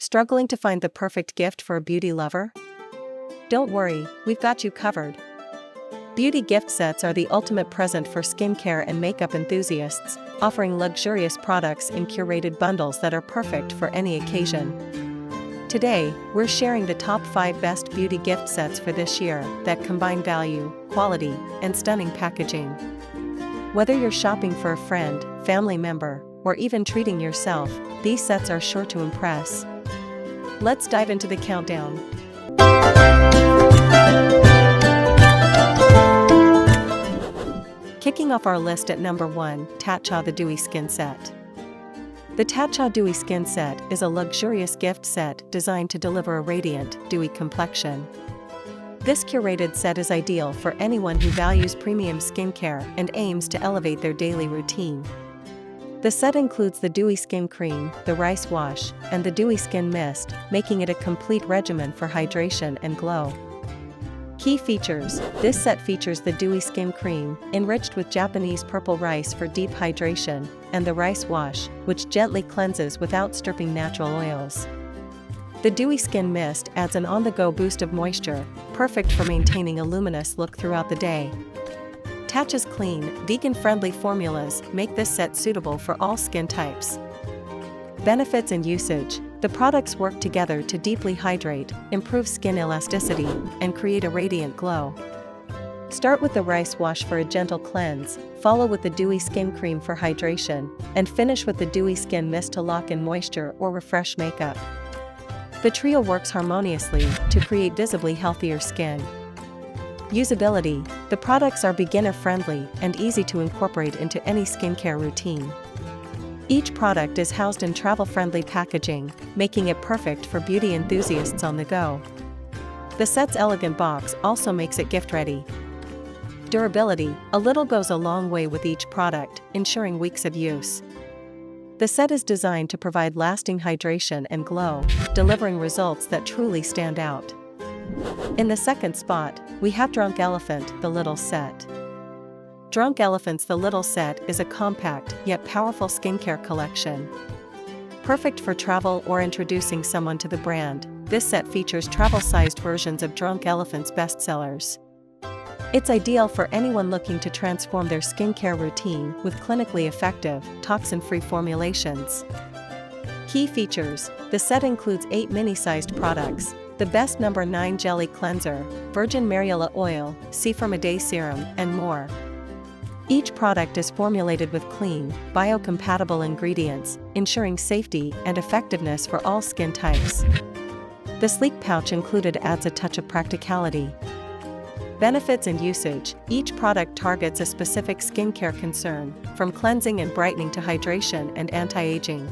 Struggling to find the perfect gift for a beauty lover? Don't worry, we've got you covered. Beauty gift sets are the ultimate present for skincare and makeup enthusiasts, offering luxurious products in curated bundles that are perfect for any occasion. Today, we're sharing the top 5 best beauty gift sets for this year that combine value, quality, and stunning packaging. Whether you're shopping for a friend, family member, or even treating yourself, these sets are sure to impress. Let's dive into the countdown. Kicking off our list at number 1, Tatcha the Dewy Skin Set. The Tatcha Dewy Skin Set is a luxurious gift set designed to deliver a radiant, dewy complexion. This curated set is ideal for anyone who values premium skincare and aims to elevate their daily routine. The set includes the Dewy Skin Cream, the Rice Wash, and the Dewy Skin Mist, making it a complete regimen for hydration and glow. Key features: this set features the Dewy Skin Cream, enriched with Japanese purple rice for deep hydration, and the Rice Wash, which gently cleanses without stripping natural oils. The Dewy Skin Mist adds an on-the-go boost of moisture, perfect for maintaining a luminous look throughout the day. Tatcha's clean, vegan-friendly formulas make this set suitable for all skin types. Benefits and usage: the products work together to deeply hydrate, improve skin elasticity, and create a radiant glow. Start with the Rice Wash for a gentle cleanse, follow with the Dewy Skin Cream for hydration, and finish with the Dewy Skin Mist to lock in moisture or refresh makeup. The trio works harmoniously to create visibly healthier skin. Usability: the products are beginner-friendly and easy to incorporate into any skincare routine. Each product is housed in travel-friendly packaging, making it perfect for beauty enthusiasts on the go. The set's elegant box also makes it gift-ready. Durability: a little goes a long way with each product, ensuring weeks of use. The set is designed to provide lasting hydration and glow, delivering results that truly stand out. In the second spot, we have Drunk Elephant, the Little Set. Drunk Elephant's The Little Set is a compact yet powerful skincare collection. Perfect for travel or introducing someone to the brand, this set features travel-sized versions of Drunk Elephant's bestsellers. It's ideal for anyone looking to transform their skincare routine with clinically effective, toxin-free formulations. Key features: the set includes 8 mini-sized products, the Best No. 9 Jelly Cleanser, Virgin Mariola Oil, Seafoam a Day Serum, and more. Each product is formulated with clean, biocompatible ingredients, ensuring safety and effectiveness for all skin types. The sleek pouch included adds a touch of practicality. Benefits and usage: each product targets a specific skincare concern, from cleansing and brightening to hydration and anti-aging.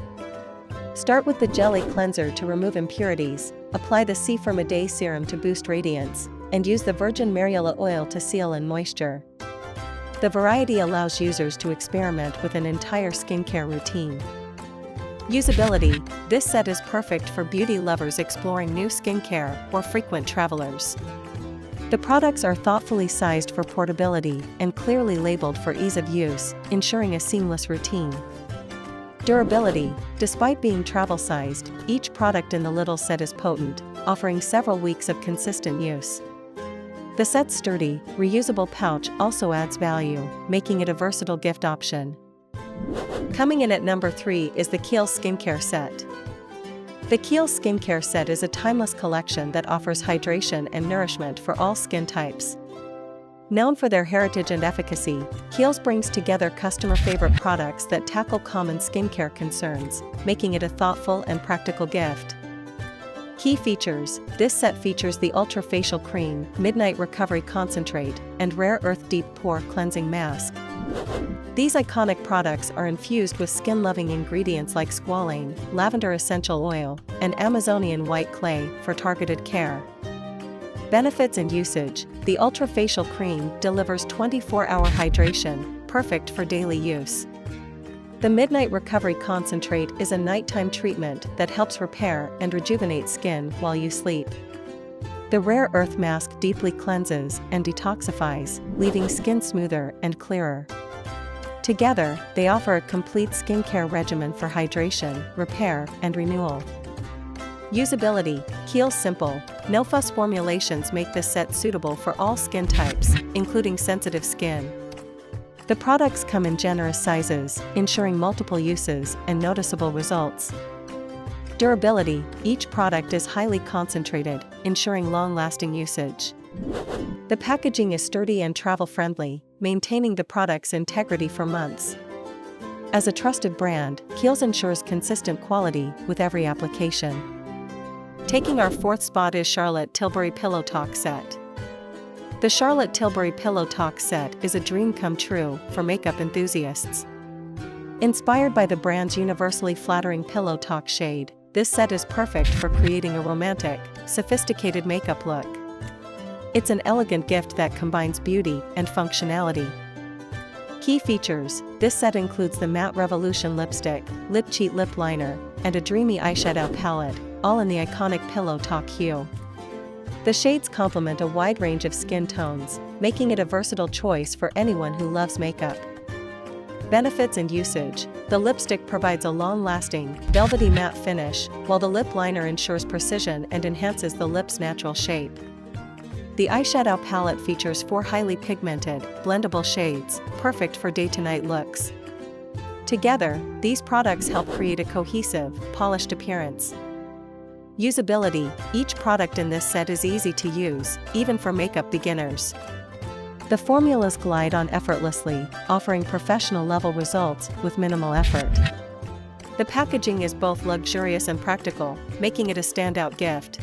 Start with the Jelly Cleanser to remove impurities, apply the Seafoam a Day Serum to boost radiance, and use the Virgin Mariola Oil to seal in moisture. The variety allows users to experiment with an entire skincare routine. Usability: this set is perfect for beauty lovers exploring new skincare or frequent travelers. The products are thoughtfully sized for portability and clearly labeled for ease of use, ensuring a seamless routine. Durability: despite being travel-sized, each product in the Little Set is potent, offering several weeks of consistent use. The set's sturdy, reusable pouch also adds value, making it a versatile gift option. Coming in at number 3 is the Kiehl Skincare Set. The Kiehl Skincare Set is a timeless collection that offers hydration and nourishment for all skin types. Known for their heritage and efficacy, Kiehl's brings together customer-favorite products that tackle common skincare concerns, making it a thoughtful and practical gift. Key features: this set features the Ultra Facial Cream, Midnight Recovery Concentrate, and Rare Earth Deep Pore Cleansing Mask. These iconic products are infused with skin-loving ingredients like squalane, lavender essential oil, and Amazonian white clay for targeted care. Benefits and usage: the Ultra Facial Cream delivers 24-hour hydration, perfect for daily use. The Midnight Recovery Concentrate is a nighttime treatment that helps repair and rejuvenate skin while you sleep. The Rare Earth Mask deeply cleanses and detoxifies, leaving skin smoother and clearer. Together, they offer a complete skincare regimen for hydration, repair, and renewal. Usability, Kiehl's simple, no-fuss formulations make this set suitable for all skin types, including sensitive skin. The products come in generous sizes, ensuring multiple uses and noticeable results. Durability, each product is highly concentrated, ensuring long-lasting usage. The packaging is sturdy and travel-friendly, maintaining the product's integrity for months. As a trusted brand, Kiehl's ensures consistent quality with every application. Taking our fourth spot is Charlotte Tilbury Pillow Talk Set. The Charlotte Tilbury Pillow Talk Set is a dream come true for makeup enthusiasts. Inspired by the brand's universally flattering pillow talk shade, this set is perfect for creating a romantic, sophisticated makeup look. It's an elegant gift that combines beauty and functionality. Key features: this set includes the Matte Revolution lipstick, lip cheat lip liner, and a dreamy eyeshadow palette, all in the iconic pillow talk hue. The shades complement a wide range of skin tones, making it a versatile choice for anyone who loves makeup. Benefits and usage: the lipstick provides a long-lasting, velvety matte finish, while the lip liner ensures precision and enhances the lip's natural shape. The eyeshadow palette features 4 highly pigmented, blendable shades, perfect for day-to-night looks. Together, these products help create a cohesive, polished appearance. Usability: each product in this set is easy to use, even for makeup beginners. The formulas glide on effortlessly, offering professional-level results with minimal effort. The packaging is both luxurious and practical, making it a standout gift.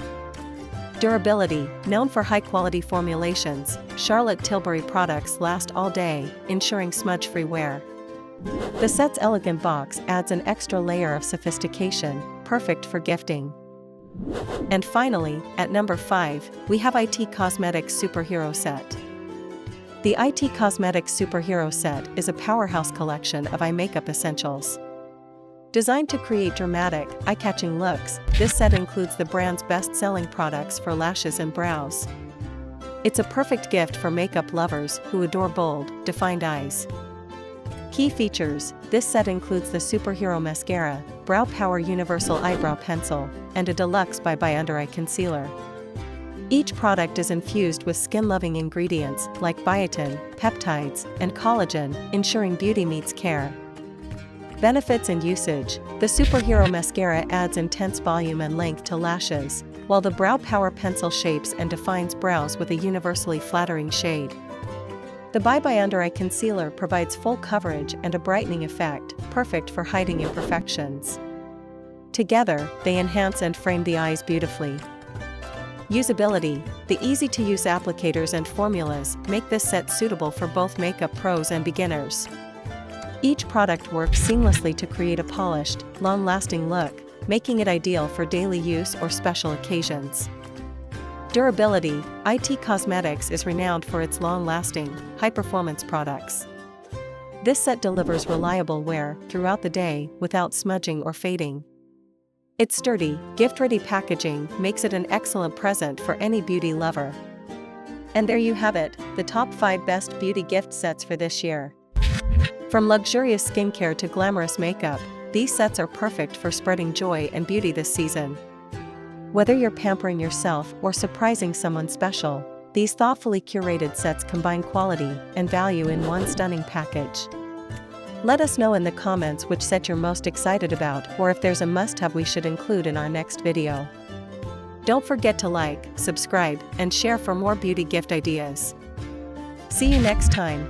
Durability: known for high-quality formulations, Charlotte Tilbury products last all day, ensuring smudge-free wear. The set's elegant box adds an extra layer of sophistication, perfect for gifting. And finally, at number 5, we have IT Cosmetics Superhero Set. The IT Cosmetics Superhero Set is a powerhouse collection of eye makeup essentials. Designed to create dramatic, eye-catching looks, this set includes the brand's best-selling products for lashes and brows. It's a perfect gift for makeup lovers who adore bold, defined eyes. Key features: this set includes the Superhero Mascara, Brow Power Universal Eyebrow Pencil, and a Deluxe Bye Under Eye Concealer. Each product is infused with skin-loving ingredients like biotin, peptides, and collagen, ensuring beauty meets care. Benefits and usage: the Superhero Mascara adds intense volume and length to lashes, while the Brow Power Pencil shapes and defines brows with a universally flattering shade. The Bye Under Eye Concealer provides full coverage and a brightening effect, perfect for hiding imperfections. Together, they enhance and frame the eyes beautifully. Usability: the easy-to-use applicators and formulas make this set suitable for both makeup pros and beginners. Each product works seamlessly to create a polished, long-lasting look, making it ideal for daily use or special occasions. Durability: IT Cosmetics is renowned for its long-lasting, high-performance products. This set delivers reliable wear throughout the day without smudging or fading. Its sturdy, gift-ready packaging makes it an excellent present for any beauty lover. And there you have it, the top 5 best beauty gift sets for this year. From luxurious skincare to glamorous makeup, these sets are perfect for spreading joy and beauty this season. Whether you're pampering yourself or surprising someone special, these thoughtfully curated sets combine quality and value in one stunning package. Let us know in the comments which set you're most excited about, or if there's a must-have we should include in our next video. Don't forget to like, subscribe, and share for more beauty gift ideas. See you next time.